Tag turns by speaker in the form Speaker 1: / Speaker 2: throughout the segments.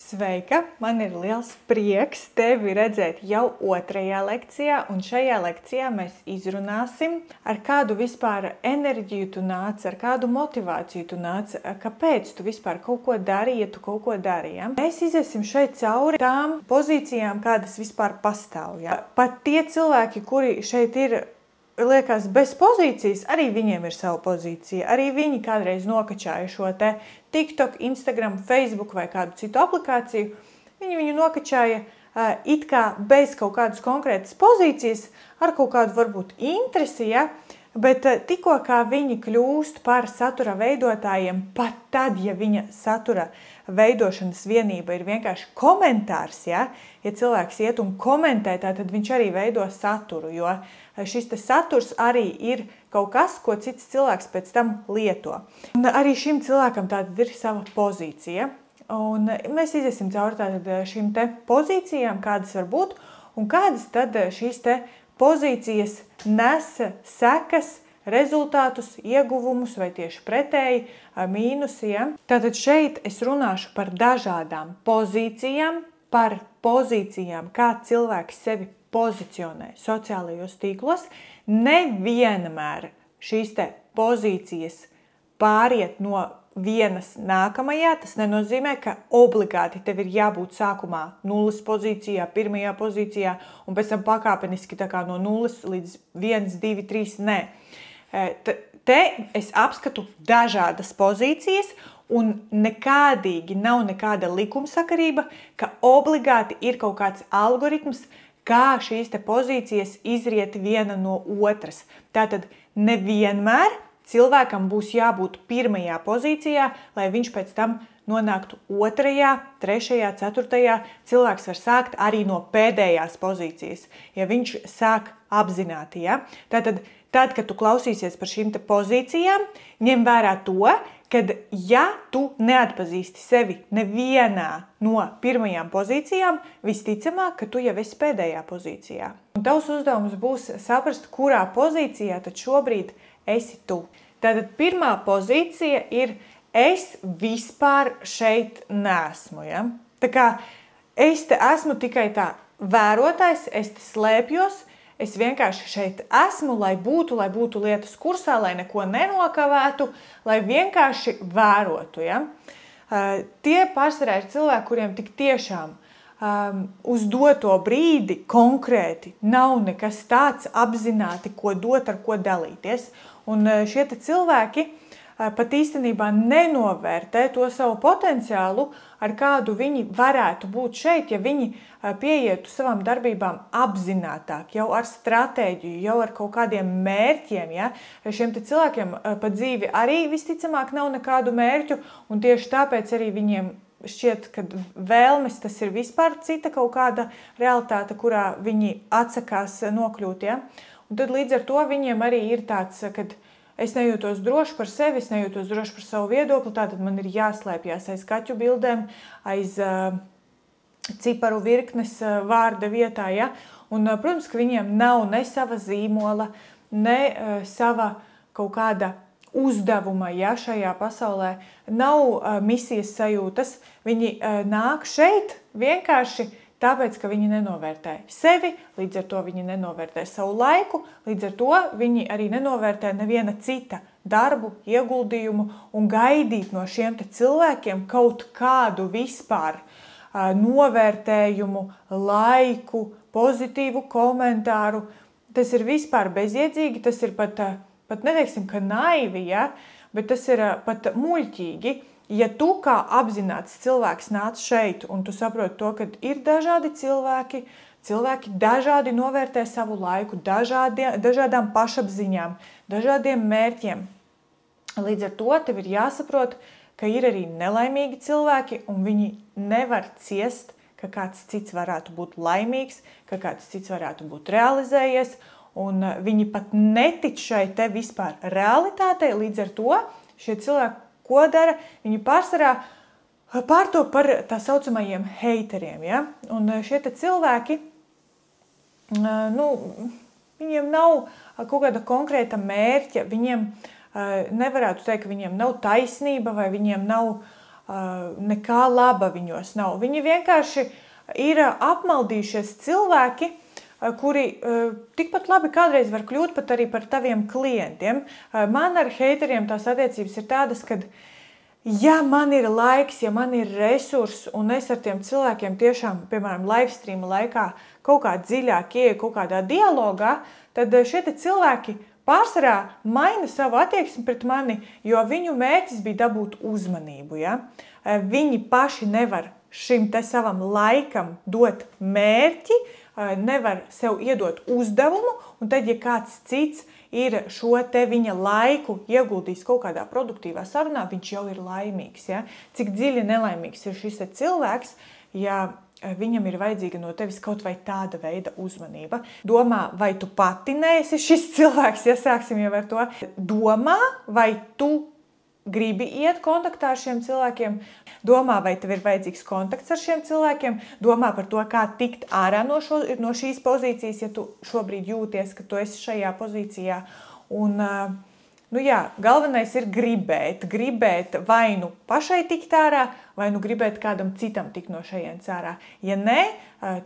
Speaker 1: Sveika! Man ir liels prieks tevi redzēt jau otrajā lekcijā, un šajā lekcijā mēs izrunāsim, ar kādu vispār enerģiju tu nāc, ar kādu motivāciju tu nāc, kāpēc tu vispār kaut ko dari, ja tu kaut ko dari. Ja? Mēs iziesim šeit cauri tām pozīcijām, kādas vispār pastāv. Ja? Pat tie cilvēki, kuri šeit ir, liekas, bez pozīcijas, arī viņiem ir sava pozīcija. Arī viņi kādreiz nokačāja šo te TikTok, Instagram, Facebook vai kādu citu aplikāciju. Viņi viņu nokačāja it kā bez kaut kādas konkrētas pozīcijas, ar kaut kādu varbūt interesi, ja? Bet tikko kā viņi kļūst par satura veidotājiem, pat tad, ja viņa satura veidošanas vienība ir vienkārši komentārs, ja cilvēks iet un komentē, tad viņš arī veido saturu, jo šis saturs arī ir kaut kas, ko cits cilvēks pēc tam lieto. Un arī šim cilvēkam tātad ir sava pozīcija, un mēs iziesim cauri tātad šīm te pozīcijām, kādas var būt, un kādas tad šīs te pozīcijas nes sekas, rezultātus, ieguvumus vai tieši pretēji mīnusi. Ja? Tātad šeit es runāšu par dažādām pozīcijām, par pozīcijām, kā cilvēks sevi pozicionē sociālajos tīklos. Nevienmēr šīs te pozīcijas pāriet no vienas nākamajā. Tas nenozīmē, ka obligāti tev ir jābūt sākumā nulles pozīcijā, pirmajā pozīcijā un pēc tam pakāpeniski tā kā no nulles līdz 1, 2, 3, nē. Te es apskatu dažādas pozīcijas un nekādīgi nav nekāda likumsakarība, ka obligāti ir kaut kāds algoritms, kā šīs te pozīcijas izriet viena no otras. Tātad nevienmēr cilvēkam būs jābūt pirmajā pozīcijā, lai viņš pēc tam nonāktu otrajā, trešajā, ceturtajā. Cilvēks var sākt arī no pēdējās pozīcijas, ja viņš sāk apzināti. Ja? Tātad, kad tu klausīsies par šīm te pozīcijām, ņem vērā to, kad ja tu neatpazīsti sevi nevienā no pirmajām pozīcijām, visticamāk, ka tu jau esi pēdējā pozīcijā. Un tavs uzdevums būs saprast, kurā pozīcijā tad šobrīd esi tu. Tātad pirmā pozīcija ir es vispār šeit neesmu. Ja? Tā kā es te esmu tikai tā vērotājs, es te slēpjos, es vienkārši šeit esmu, lai būtu lietas kursā, lai neko nenokavētu, lai vienkārši vērotu. Ja? Tie pārsvarā ir cilvēki, kuriem tik tiešām uz doto brīdi konkrēti nav nekas tāds apzināti, ko dot, ar ko dalīties. Un šie cilvēki pat īstenībā nenovērtē to savu potenciālu, ar kādu viņi varētu būt šeit, ja viņi pieietu savām darbībām apzinātāk, jau ar stratēģiju, jau ar kaut kādiem mērķiem. Ja? Šiem cilvēkiem pa dzīvi arī visticamāk nav nekādu mērķu, un tieši tāpēc arī viņiem šķiet, ka vēlmes tas ir vispār cita kaut kāda realitāte, kurā viņi atsakās nokļūt. Ja? Un tad līdz ar to viņiem arī ir tāds, kad es nejūtos droši par sevi, es nejūtos droši par savu viedokli, tātad man ir jāslēpjas aiz kaķu bildēm, aiz ciparu virknes vārda vietā. Ja? Un, protams, ka viņiem nav ne sava zīmola, ne sava kaut kāda uzdevuma, ja, šajā pasaulē, nav misijas sajūtas. Viņi nāk šeit vienkārši tāpēc, ka viņi nenovērtē sevi, līdz ar to viņi nenovērtē savu laiku, līdz ar to viņi arī nenovērtē neviena cita darbu, ieguldījumu un gaidīt no šiem cilvēkiem kaut kādu vispār novērtējumu, laiku, pozitīvu komentāru. Tas ir vispār bezjēdzīgi, tas ir pat neteiksim, ka naivi, ja? Bet tas ir pat muļķīgi. Ja tu kā apzināts cilvēks nāc šeit un tu saproti to, ka ir dažādi cilvēki dažādi novērtē savu laiku, dažādām pašapziņām, dažādiem mērķiem. Līdz ar to tev ir jāsaprot, ka ir arī nelaimīgi cilvēki un viņi nevar ciest, ka kāds cits varētu būt laimīgs, ka kāds cits varētu būt realizējies, un viņi pat netic šai te vispār realitātei. Līdz ar to šie cilvēki, ko dara, viņi pārsvarā pārto par tā saucamajiem heiteriem. Ja? Un šie cilvēki, viņiem nav kaut kāda konkrēta mērķa, viņiem nevarētu teikt, ka viņiem nav taisnība vai viņiem nav nekā laba viņos nav. Viņi vienkārši ir apmaldījušies cilvēki, kuri tikpat labi kādreiz var kļūt pat arī par taviem klientiem. Man ar heiteriem tās attiecības ir tādas, kad ja man ir laiks, ja man ir resursi un es ar tiem cilvēkiem tiešām, piemēram, livestreama laikā kaut kā dziļāk ieeju kaut kādā dialogā, tad šie cilvēki pārsvarā maina savu attieksmi pret mani, jo viņu mērķis bija dabūt uzmanību. Ja? Viņi paši nevar šim te savam laikam dot mērķi, nevar sev iedot uzdevumu, un tad, ja kāds cits ir šo te viņa laiku ieguldījis kaut kādā produktīvā sarunā, viņš jau ir laimīgs. Ja? Cik dziļi nelaimīgs ir šis cilvēks, ja viņam ir vajadzīga no tevis kaut vai tāda veida uzmanība. Domā, vai tu pati neesi šis cilvēks, ja sāksim jau ar to. Domā, vai tu gribi iet kontaktā ar šiem cilvēkiem, domā, vai tev ir vajadzīgs kontakts ar šiem cilvēkiem, domā par to, kā tikt ārā no šīs pozīcijas, ja tu šobrīd jūties, ka tu esi šajā pozīcijā. Un, galvenais ir gribēt vai nu pašai tikt ārā, vai nu gribēt kādam citam tikt no šejienes ārā. Ja nē,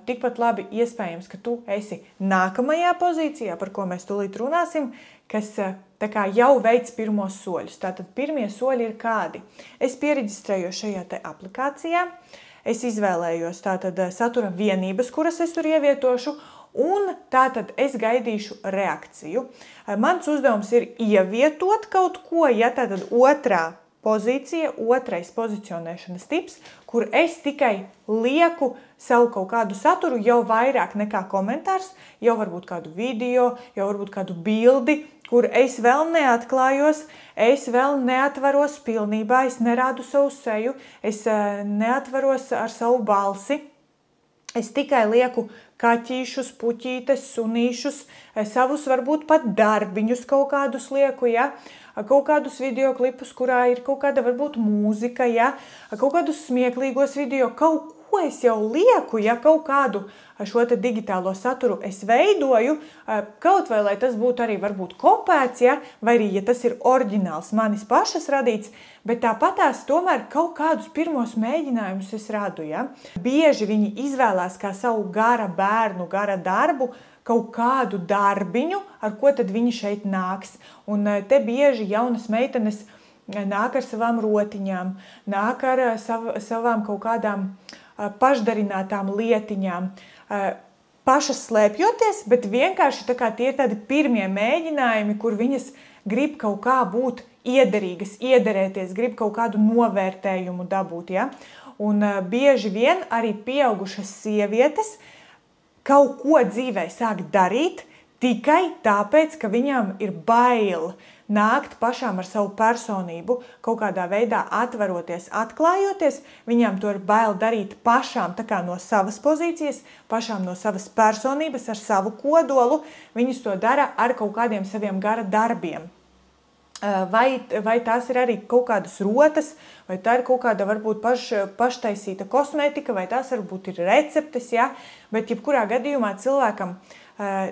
Speaker 1: tikpat labi iespējams, ka tu esi nākamajā pozīcijā, par ko mēs tūlīt runāsim, kas tā kā jau veic pirmos soļus. Tātad pirmie soļi ir kādi? Es piereģistrēju šajā te aplikācijā, es izvēlējos tātad satura vienības, kuras es tur ievietošu, un tātad es gaidīšu reakciju. Mans uzdevums ir ievietot kaut ko, ja tātad otrā pozīcija, otrais pozicionēšanas tips, kur es tikai lieku savu kaut kādu saturu jau vairāk nekā komentārs, jau varbūt kādu video, jau varbūt kādu bildi, kur es vēl neatklājos, es vēl neatvaros pilnībā, es nerādu savu seju, es neatvaros ar savu balsi. Es tikai lieku kaķīšus, puķītes, sunīšus, savus varbūt pat darbiņus kaut kādus lieku, ja? Kaut kādus videoklipus, kurā ir kaut kāda varbūt mūzika, ja? Kaut kādus smieklīgos video, kaut ko es jau lieku, ja kaut kādu šo te digitālo saturu es veidoju, kaut vai, lai tas būtu arī varbūt kopēts, ja? Vai arī, ja tas ir oriģināls manis pašas radīts, bet tāpatās tomēr kaut kādus pirmos mēģinājumus es radu, ja? Bieži viņi izvēlās kā savu gara bērnu, gara darbu, kaut kādu darbiņu, ar ko tad viņi šeit nāks. Un te bieži jaunas meitenes nāk ar savām rotiņām, nāk ar savām kaut kādām pašdarinātām lietiņām, pašas slēpjoties, bet vienkārši tā kā tie ir tādi pirmie mēģinājumi, kur viņas grib kaut kā būt iederīgas, iederēties, grib kaut kādu novērtējumu dabūt, ja? Un bieži vien arī pieaugušas sievietes kaut ko dzīvē sāk darīt tikai tāpēc, ka viņām ir bail nākt pašām ar savu personību, kaut kādā veidā atveroties, atklājoties, viņām to ir bail darīt pašām tā kā no savas pozīcijas, pašām no savas personības, ar savu kodolu, viņas to dara ar kaut kādiem saviem gara darbiem. Vai tās ir arī kaut kādas rotas, vai tā ir kaut kāda varbūt paštaisīta kosmētika, vai tās varbūt ir receptes, ja? Bet jebkurā gadījumā cilvēkam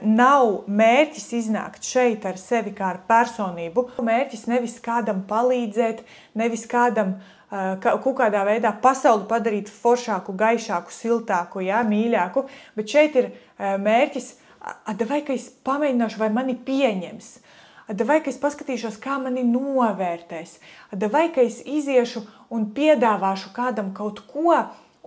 Speaker 1: nav mērķis iznākt šeit ar sevi kā ar personību. Mērķis nevis kādam palīdzēt, nevis kādam kaut kādā veidā pasauli padarīt foršāku, gaišāku, siltāku, ja? Mīļāku, bet šeit ir mērķis, vai ka es pamēģināšu, vai mani pieņems. Vai ka es paskatīšos, kā mani novērtēs, vai ka es iziešu un piedāvāšu kādam kaut ko,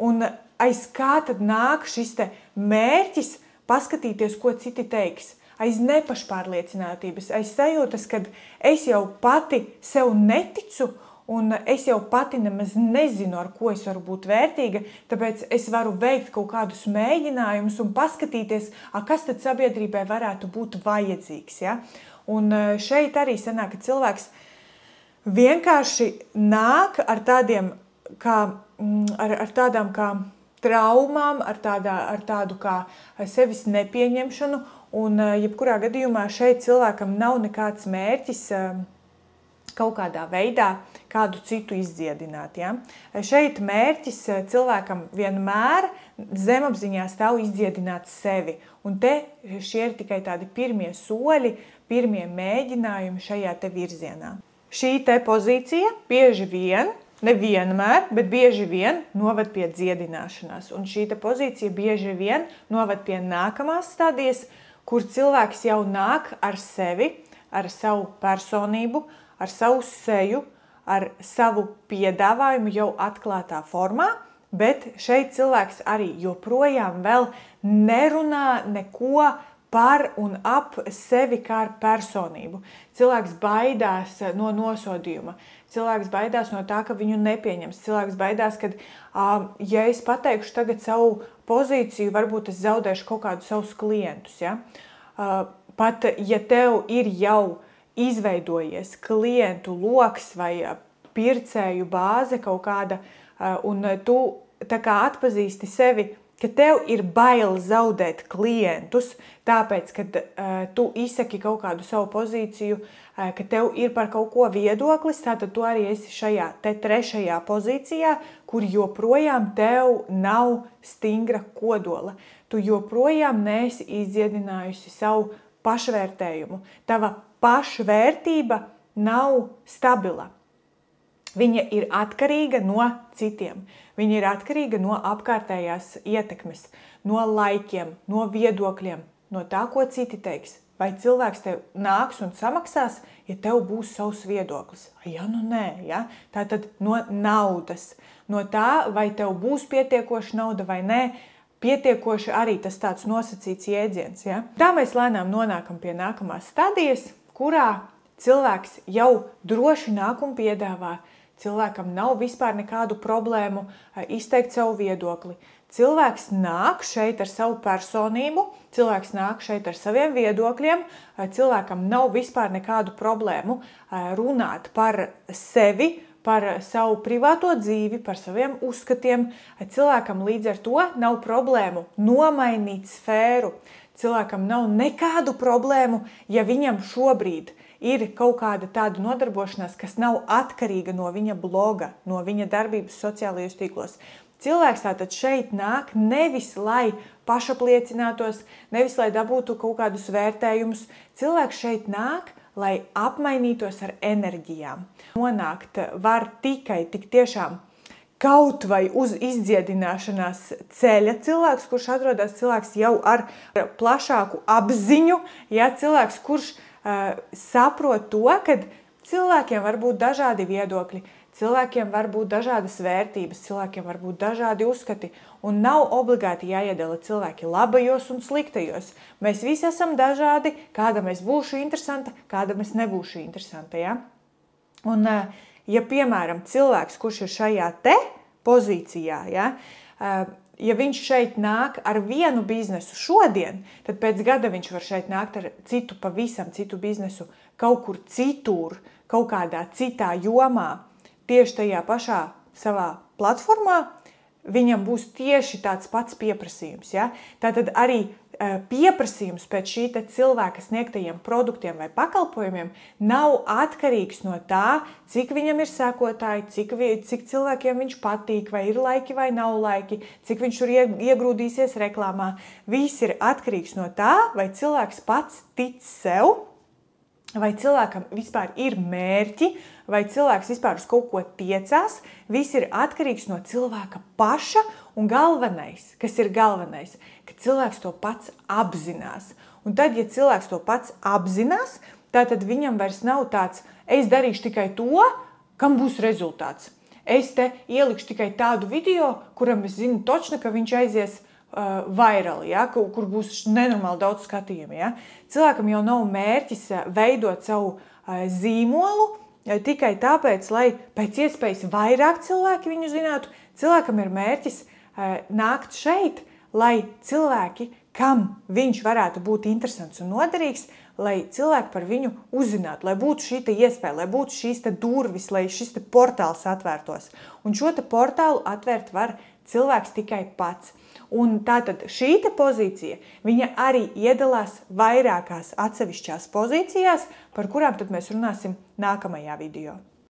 Speaker 1: un aiz kā tad nāk šis te mērķis paskatīties, ko citi teiks. Aiz nepašpārliecinātības, aiz sajūtas, kad es jau pati sev neticu, un es jau pati nemaz nezinu, ar ko es varu būt vērtīga, tāpēc es varu veikt kaut kādus mēģinājumus un paskatīties, kas tad sabiedrībai varētu būt vajadzīgs, ja? Un šeit arī sanāk, ka cilvēks vienkārši nāk ar tādiem ar tādām kā traumām, ar tādu kā sevis nepieņemšanu, un jebkurā gadījumā šeit cilvēkam nav nekāds mērķis kaut kādā veidā kādu citu izdziedināt. Ja? Šeit mērķis cilvēkam vienmēr zemapziņā stāv izdziedināt sevi, un te šie ir tikai tādi pirmie soļi, pirmie mēģinājumi šajā te virzienā. Šī te pozīcija bieži vien nevienmēr, bet bieži vien noved pie dziedināšanās. Un šī pozīcija bieži vien noved pie nākamās stadijas, kur cilvēks jau nāk ar sevi, ar savu personību, ar savu seju, ar savu piedāvājumu jau atklātā formā, bet šeit cilvēks arī joprojām vēl nerunā neko par un ap sevi kā ar personību. Cilvēks baidās no nosodījuma, cilvēks baidās no tā, ka viņu nepieņems, cilvēks baidās, ka, ja es pateikšu tagad savu pozīciju, varbūt es zaudēšu kaut kādus savus klientus. Ja? Pat ja tev ir jau izveidojies klientu loks vai pircēju bāze kaut kāda, un tu tā kā atpazīsti sevi, ka tev ir bail zaudēt klientus, tāpēc, ka tu izsaki kaut kādu savu pozīciju, ka tev ir par kaut ko viedoklis, tātad tu arī esi šajā trešajā pozīcijā, kur joprojām tev nav stingra kodola. Tu joprojām neesi izdziedinājusi savu pašvērtējumu. Tava pašvērtība nav stabila. Viņa ir atkarīga no citiem. Viņa ir atkarīga no apkārtējās ietekmes, no laikiem, no viedokļiem, no tā, ko citi teiks. Vai cilvēks tev nāks un samaksās, ja tev būs savs viedoklis? Ja, nu nē, ja? Tātad no naudas, no tā, vai tev būs pietiekoša nauda vai nē, pietiekoši arī tas tāds nosacīts jēdziens. Ja? Tā mēs lēnām nonākam pie nākamās stadijas, kurā cilvēks jau droši nāk un piedāvā. Cilvēkam nav vispār nekādu problēmu izteikt savu viedokli. Cilvēks nāk šeit ar savu personību, cilvēks nāk šeit ar saviem viedokļiem, cilvēkam nav vispār nekādu problēmu runāt par sevi, par savu privāto dzīvi, par saviem uzskatiem. Cilvēkam līdz ar to nav problēmu nomainīt sfēru. Cilvēkam nav nekādu problēmu, ja viņam šobrīd ir kaut kāda tāda nodarbošanās, kas nav atkarīga no viņa bloga, no viņa darbības sociālajos tīklos. Cilvēks tātad šeit nāk nevis, lai pašapliecinātos, nevis, lai dabūtu kaut kādus vērtējumus. Cilvēks šeit nāk, lai apmainītos ar enerģijām. Nonākt var tikai tik tiešām kaut vai uz izdziedināšanās ceļa cilvēks, kurš atrodas cilvēks jau ar plašāku apziņu, ja cilvēks, kurš saprot to, ka cilvēkiem var būt dažādi viedokļi, cilvēkiem var būt dažādas vērtības, cilvēkiem var būt dažādi uzskati, un nav obligāti jāiedala cilvēki labajos un sliktajos. Mēs visi esam dažādi, kādam es būšu interesanta, kādam es nebūšu interesanta. Ja? Un, ja piemēram cilvēks, kurš ir šajā te pozīcijā, ja, ja viņš šeit nāk ar vienu biznesu šodien, tad pēc gada viņš var šeit nākt ar citu, pavisam citu biznesu, kaut kur citur, kaut kādā citā jomā, tieši tajā pašā savā platformā, viņam būs tieši tāds pats pieprasījums. Ja? Tātad arī pieprasījums pēc šī cilvēka sniegtajiem produktiem vai pakalpojumiem nav atkarīgs no tā, cik viņam ir sekotāji, cik cilvēkiem viņš patīk, vai ir laiki vai nav laiki, cik viņš tur iegrūdīsies reklāmā. Viss ir atkarīgs no tā, vai cilvēks pats tic sev, vai cilvēkam vispār ir mērķi, vai cilvēks vispār uz kaut ko tiecās. Viss ir atkarīgs no cilvēka paša, un galvenais, kas ir galvenais, ka cilvēks to pats apzinās. Un tad, ja cilvēks to pats apzinās, tad viņam vairs nav tāds, es darīšu tikai to, kam būs rezultāts. Es te ielikšu tikai tādu video, kuram es zinu točni, ka viņš aizies vairali, ja, kur būs nenormāli daudz skatījumu. Ja. Cilvēkam jau nav mērķis veidot savu zīmolu tikai tāpēc, lai pēc iespējas vairāk cilvēki viņu zinātu. Cilvēkam ir mērķis nākt šeit, lai cilvēki, kam viņš varētu būt interesants un noderīgs, lai cilvēki par viņu uzzinātu, lai būtu šī iespēja, lai būtu šīs durvis, lai šis portāls atvērtos. Un šo portālu atvērt var cilvēks tikai pats. Un tātad šī pozīcija, viņa arī iedalās vairākās atsevišķās pozīcijās, par kurām tad mēs runāsim nākamajā video.